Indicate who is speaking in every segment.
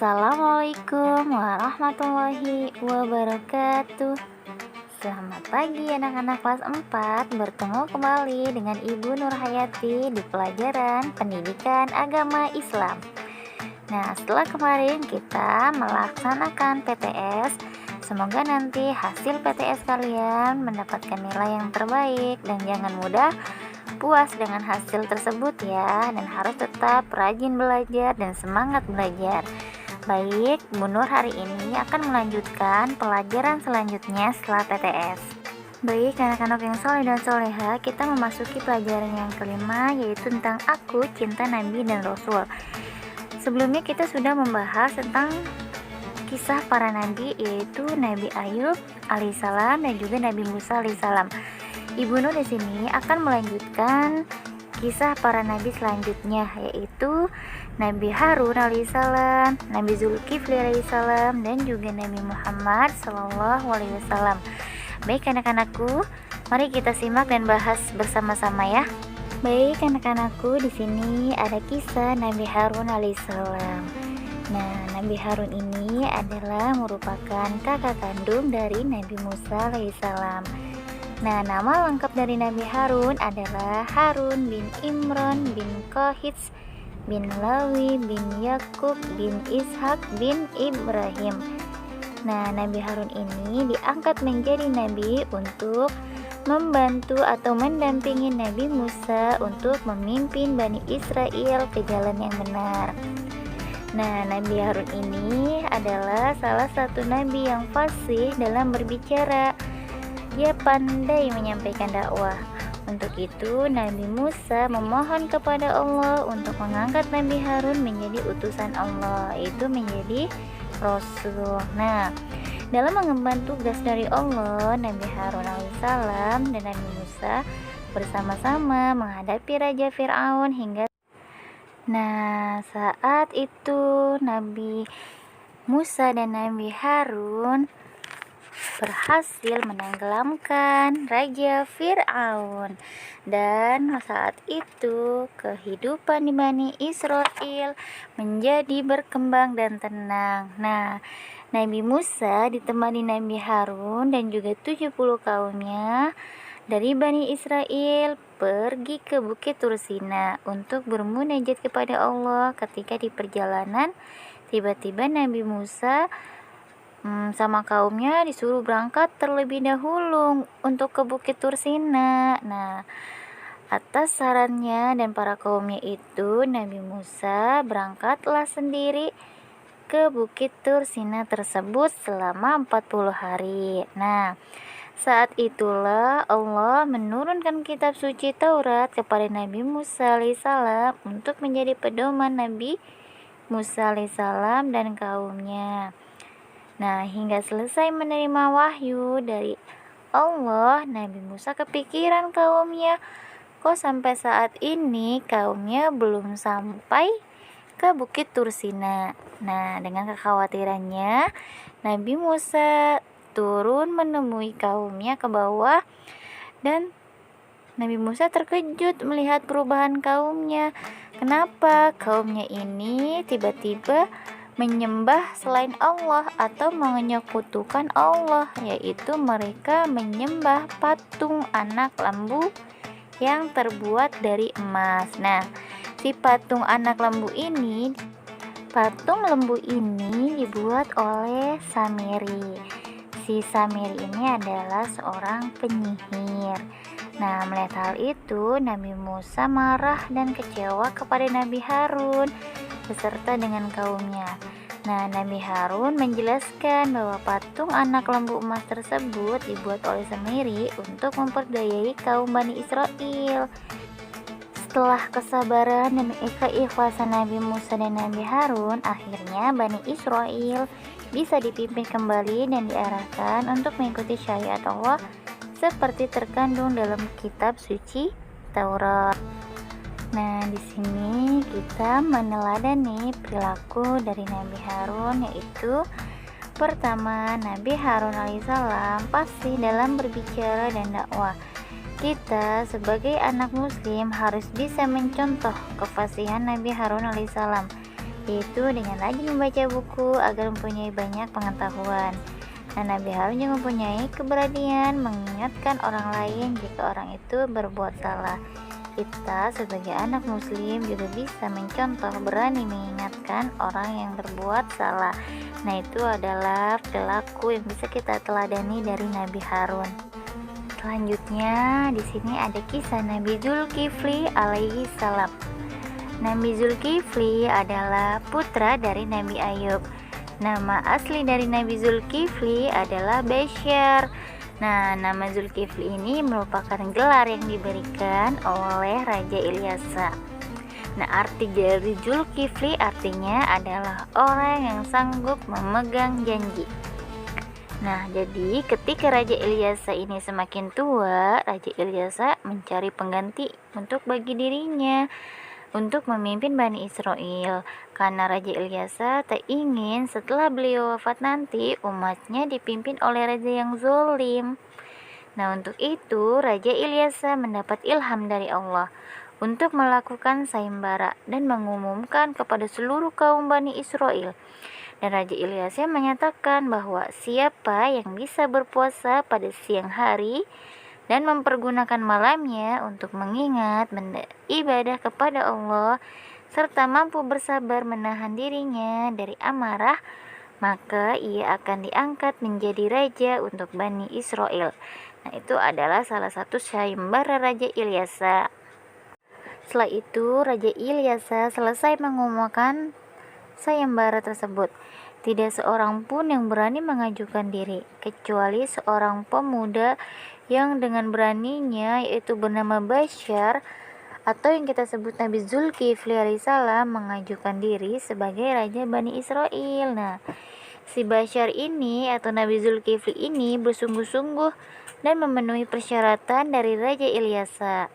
Speaker 1: Assalamualaikum warahmatullahi wabarakatuh. Selamat pagi anak-anak kelas 4. Bertemu kembali dengan Ibu Nurhayati di pelajaran Pendidikan Agama Islam. Nah, setelah kemarin kita melaksanakan PTS, semoga nanti hasil PTS kalian mendapatkan nilai yang terbaik dan jangan mudah puas dengan hasil tersebut ya, dan harus tetap rajin belajar dan semangat belajar. Baik, Bu Nur hari ini akan melanjutkan pelajaran selanjutnya setelah PTS. Baik anak-anak yang soleh dan soleha, kita memasuki pelajaran yang kelima, yaitu tentang aku, cinta Nabi dan Rasul. Sebelumnya kita sudah membahas tentang kisah para nabi, yaitu Nabi Ayub alaihissalam dan juga Nabi Musa alaihissalam. Ibu Nur di sini akan melanjutkan kisah para nabi selanjutnya, yaitu Nabi Harun alaihissalam, Nabi Zulkifli alaihissalam, dan juga Nabi Muhammad sallallahu alaihi wasallam. Baik anak-anakku, mari kita simak dan bahas bersama-sama ya. Baik anak-anakku, di sini ada kisah Nabi Harun alaihissalam. Nah, Nabi Harun ini adalah merupakan kakak kandung dari Nabi Musa alaihissalam. Nah, nama lengkap dari Nabi Harun adalah Harun bin Imran bin Kohits bin Lawi bin Yakub bin Ishak bin Ibrahim. Nah, Nabi Harun ini diangkat menjadi nabi untuk membantu atau mendampingi Nabi Musa untuk memimpin Bani Israel ke jalan yang benar. Nah, Nabi Harun ini adalah salah satu nabi yang fasih dalam berbicara. Dia pandai menyampaikan dakwah. Untuk itu, Nabi Musa memohon kepada Allah untuk mengangkat Nabi Harun menjadi utusan Allah, yaitu menjadi Rasul. Nah, dalam mengemban tugas dari Allah, Nabi Harun alaihissalam dan Nabi Musa bersama-sama menghadapi Raja Fir'aun hingga. Nah, saat itu Nabi Musa dan Nabi Harun berhasil menenggelamkan Raja Fir'aun, dan saat itu kehidupan di Bani Israel menjadi berkembang dan tenang. Nah, Nabi Musa ditemani Nabi Harun dan juga 70 kaumnya dari Bani Israel pergi ke Bukit Tursina untuk bermunajat kepada Allah. Ketika di perjalanan, tiba-tiba Nabi Musa sama kaumnya disuruh berangkat terlebih dahulu untuk ke Bukit Tursina. Nah, atas sarannya dan para kaumnya itu, Nabi Musa berangkatlah sendiri ke Bukit Tursina tersebut selama 40 hari. Nah, saat itulah Allah menurunkan kitab suci Taurat kepada Nabi Musa alaihissalam untuk menjadi pedoman Nabi Musa alaihissalam dan kaumnya. Nah, hingga selesai menerima wahyu dari Allah, Nabi Musa kepikiran kaumnya, kok sampai saat ini kaumnya belum sampai ke Bukit Tursina. Nah, dengan kekhawatirannya, Nabi Musa turun menemui kaumnya ke bawah, dan Nabi Musa terkejut melihat perubahan kaumnya. Kenapa kaumnya ini tiba-tiba menyembah selain Allah atau menyekutukan Allah, yaitu mereka menyembah patung anak lembu yang terbuat dari emas. Nah, si patung lembu ini dibuat oleh Samiri. Si Samiri ini adalah seorang penyihir. Nah, melihat hal itu, Nabi Musa marah dan kecewa kepada Nabi Harun beserta dengan kaumnya. Nah, Nabi Harun menjelaskan bahwa patung anak lembu emas tersebut dibuat oleh Samiri untuk memperdayai kaum Bani Israel. Setelah kesabaran dan keikhlasan Nabi Musa dan Nabi Harun, akhirnya Bani Israel bisa dipimpin kembali dan diarahkan untuk mengikuti syariat Allah seperti terkandung dalam kitab suci Taurat. Nah, di sini kita meneladani perilaku dari Nabi Harun, yaitu pertama, Nabi Harun alaihissalam pasti dalam berbicara dan dakwah. Kita sebagai anak muslim harus bisa mencontoh kefasihan Nabi Harun alaihissalam. yaitu dengan rajin membaca buku agar mempunyai banyak pengetahuan. Nah, Nabi Harun juga mempunyai keberanian mengingatkan orang lain jika orang itu berbuat salah. Kita sebagai anak muslim juga bisa mencontoh berani mengingatkan orang yang berbuat salah. Nah, itu adalah perilaku yang bisa kita teladani dari Nabi Harun. Selanjutnya di sini ada kisah Nabi Zulkifli alaihi salam. Nabi Zulkifli adalah putra dari Nabi Ayub. Nama asli dari Nabi Zulkifli adalah Basyar. Nah, nama Zulkifli ini merupakan gelar yang diberikan oleh Raja Ilyasa. Nah, arti dari Zulkifli artinya adalah orang yang sanggup memegang janji. Nah, jadi ketika Raja Ilyasa ini semakin tua, Raja Ilyasa mencari pengganti untuk bagi dirinya untuk memimpin Bani Israel, karena Raja Ilyasa tak ingin setelah beliau wafat nanti umatnya dipimpin oleh raja yang zalim. Nah, untuk itu Raja Ilyasa mendapat ilham dari Allah untuk melakukan sayembara dan mengumumkan kepada seluruh kaum Bani Israel. Dan Raja Ilyasa menyatakan bahwa siapa yang bisa berpuasa pada siang hari dan mempergunakan malamnya untuk mengingat beribadah kepada Allah serta mampu bersabar menahan dirinya dari amarah, maka ia akan diangkat menjadi raja untuk Bani Israel. Nah, itu adalah salah satu sayembara Raja Ilyasa. Setelah itu Raja Ilyasa selesai mengumumkan sayembara tersebut. Tidak seorang pun yang berani mengajukan diri, kecuali seorang pemuda yang dengan beraninya, yaitu bernama Basyar, atau yang kita sebut Nabi Zulkifli alaihissalam, mengajukan diri sebagai Raja Bani Israel. Nah, si Basyar ini atau Nabi Zulkifli ini bersungguh-sungguh dan memenuhi persyaratan dari Raja Ilyasa.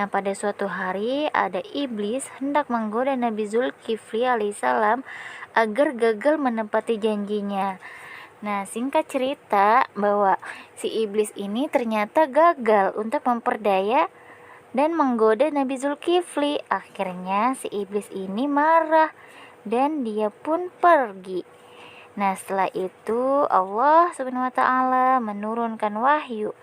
Speaker 1: Nah, pada suatu hari ada iblis hendak menggoda Nabi Zulkifli alaihissalam agar gagal menepati janjinya. Nah, singkat cerita bahwa si iblis ini ternyata gagal untuk memperdaya dan menggoda Nabi Zulkifli. Akhirnya si iblis ini marah dan dia pun pergi. Nah, setelah itu Allah Subhanahu wa taala menurunkan wahyu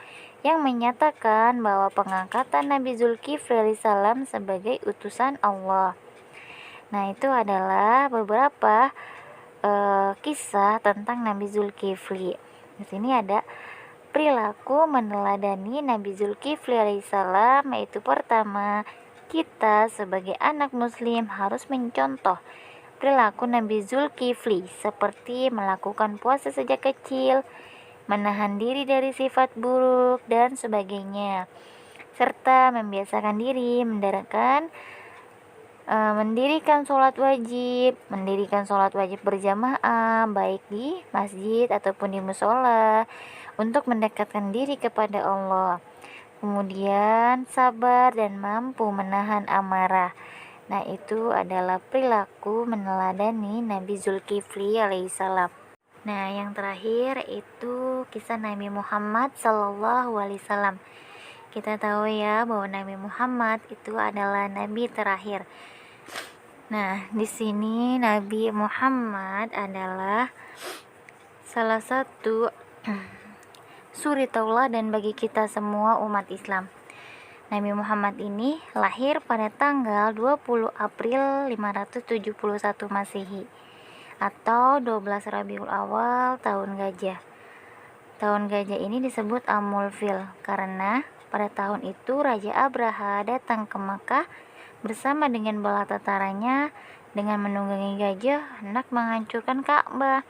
Speaker 1: yang menyatakan bahwa pengangkatan Nabi Zulkifli alaihissalam sebagai utusan Allah. Nah, itu adalah beberapa kisah tentang Nabi Zulkifli. Di sini ada perilaku meneladani Nabi Zulkifli alaihissalam, yaitu pertama, kita sebagai anak muslim harus mencontoh perilaku Nabi Zulkifli seperti melakukan puasa sejak kecil, menahan diri dari sifat buruk dan sebagainya, serta membiasakan diri mendirikan sholat wajib berjamaah baik di masjid ataupun di musola untuk mendekatkan diri kepada Allah. Kemudian sabar dan mampu menahan amarah. Nah, itu adalah perilaku meneladani Nabi Zulkifli alaihissalam. Nah, yang terakhir itu kisah Nabi Muhammad sallallahu alaihi wasallam. Kita tahu ya bahwa Nabi Muhammad itu adalah nabi terakhir. Nah, di sini Nabi Muhammad adalah salah satu suri tauladan bagi kita semua umat Islam. Nabi Muhammad ini lahir pada tanggal 20 April 571 Masehi atau 12 Rabiul Awal tahun gajah. Tahun gajah ini disebut Amul Fil karena pada tahun itu Raja Abraha datang ke Makkah bersama dengan bala tentaranya dengan menunggangi gajah hendak menghancurkan Ka'bah.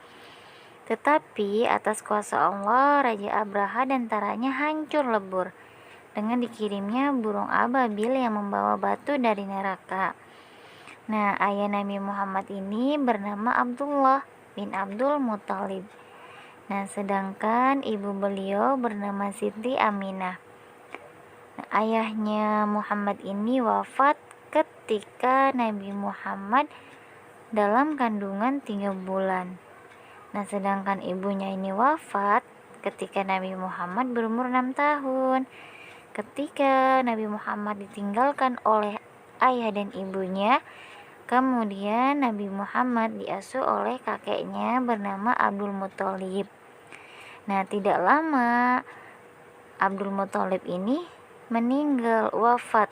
Speaker 1: Tetapi atas kuasa Allah, Raja Abraha dan tentaranya hancur lebur dengan dikirimnya burung ababil yang membawa batu dari neraka. Nah, ayah Nabi Muhammad ini bernama Abdullah bin Abdul Muthalib. Nah, sedangkan ibu beliau bernama Siti Aminah. Nah, ayahnya Muhammad ini wafat ketika Nabi Muhammad dalam kandungan 3 bulan. Nah, sedangkan ibunya ini wafat ketika Nabi Muhammad berumur 6 tahun. Ketika Nabi Muhammad ditinggalkan oleh ayah dan ibunya, Kemudian Nabi Muhammad diasuh oleh kakeknya bernama Abdul Muthalib. Nah, tidak lama Abdul Muthalib ini meninggal wafat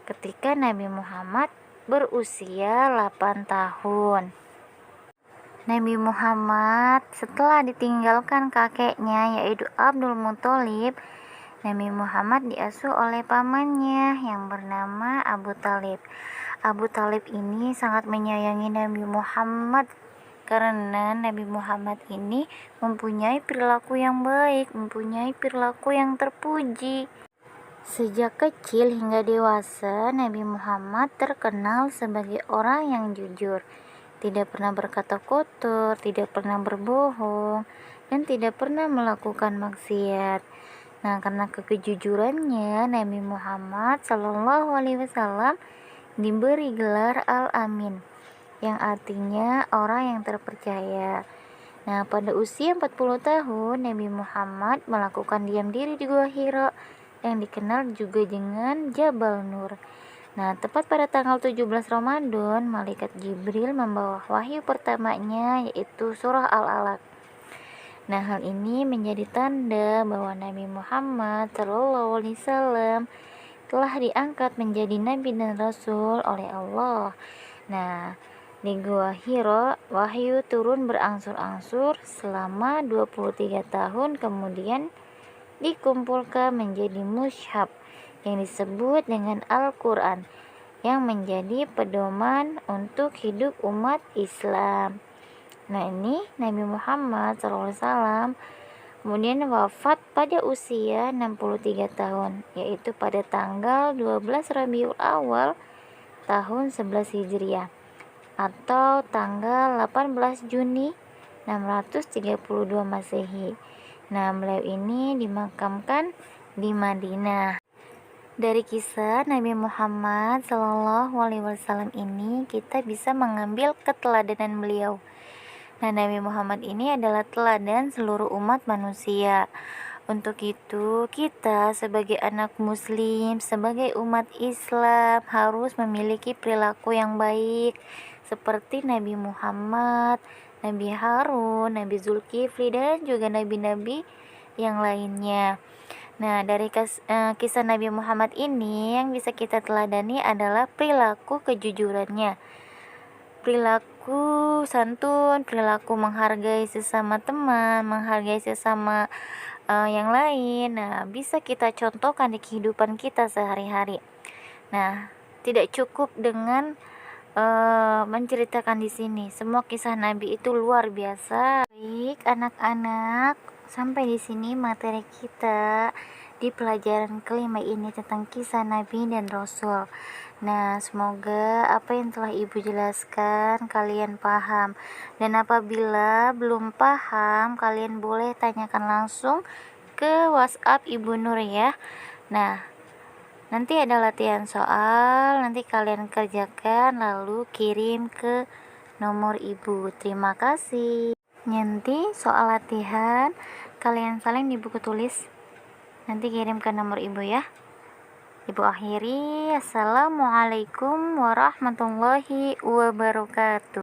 Speaker 1: ketika Nabi Muhammad berusia 8 tahun. Nabi Muhammad setelah ditinggalkan kakeknya yaitu Abdul Muthalib, Nabi Muhammad diasuh oleh pamannya yang bernama Abu Thalib. Abu Thalib ini sangat menyayangi Nabi Muhammad karena Nabi Muhammad ini mempunyai perilaku yang baik, mempunyai perilaku yang terpuji. Sejak kecil hingga dewasa, Nabi Muhammad terkenal sebagai orang yang jujur, tidak pernah berkata kotor, tidak pernah berbohong, dan tidak pernah melakukan maksiat. Nah, karena kejujurannya, Nabi Muhammad SAW diberi gelar Al-Amin, yang artinya orang yang terpercaya. Nah, pada usia 40 tahun, Nabi Muhammad melakukan diam diri di Gua Hira, yang dikenal juga dengan Jabal Nur. Nah, tepat pada tanggal 17 Ramadan, Malaikat Jibril membawa wahyu pertamanya, yaitu surah Al-Alaq. Nah, hal ini menjadi tanda bahwa Nabi Muhammad SAW telah diangkat menjadi Nabi dan Rasul oleh Allah. Nah, di Gua Hira, wahyu turun berangsur-angsur selama 23 tahun, kemudian dikumpulkan menjadi mushaf yang disebut dengan Al-Quran, yang menjadi pedoman untuk hidup umat Islam. Nah, ini Nabi Muhammad SAW kemudian wafat pada usia 63 tahun, yaitu pada tanggal 12 Rabiul Awal tahun 11 Hijriah atau tanggal 18 Juni 632 Masehi. Nah, beliau ini dimakamkan di Madinah. Dari kisah Nabi Muhammad SAW ini kita bisa mengambil keteladanan beliau. Nah, Nabi Muhammad ini adalah teladan seluruh umat manusia. Untuk itu, kita sebagai anak muslim, sebagai umat Islam harus memiliki perilaku yang baik seperti Nabi Muhammad, Nabi Harun, Nabi Zulkifli, dan juga nabi-nabi yang lainnya. Nah, dari kisah Nabi Muhammad ini yang bisa kita teladani adalah perilaku kejujurannya, perilaku santun, perilaku menghargai sesama teman, menghargai sesama yang lain. Nah, bisa kita contohkan di kehidupan kita sehari-hari. Nah, tidak cukup dengan menceritakan di sini. Semua kisah Nabi itu luar biasa. Baik, anak-anak, sampai di sini materi kita di pelajaran kelima ini tentang kisah Nabi dan Rasul. Nah, semoga apa yang telah Ibu jelaskan kalian paham. Dan apabila belum paham, kalian boleh tanyakan langsung ke WhatsApp Ibu Nur ya. Nah, nanti ada latihan soal, nanti kalian kerjakan lalu kirim ke nomor Ibu. Terima kasih. Nanti soal latihan kalian salin di buku tulis, nanti kirim ke nomor Ibu ya. Ibu akhiri, Assalamualaikum warahmatullahi wabarakatuh.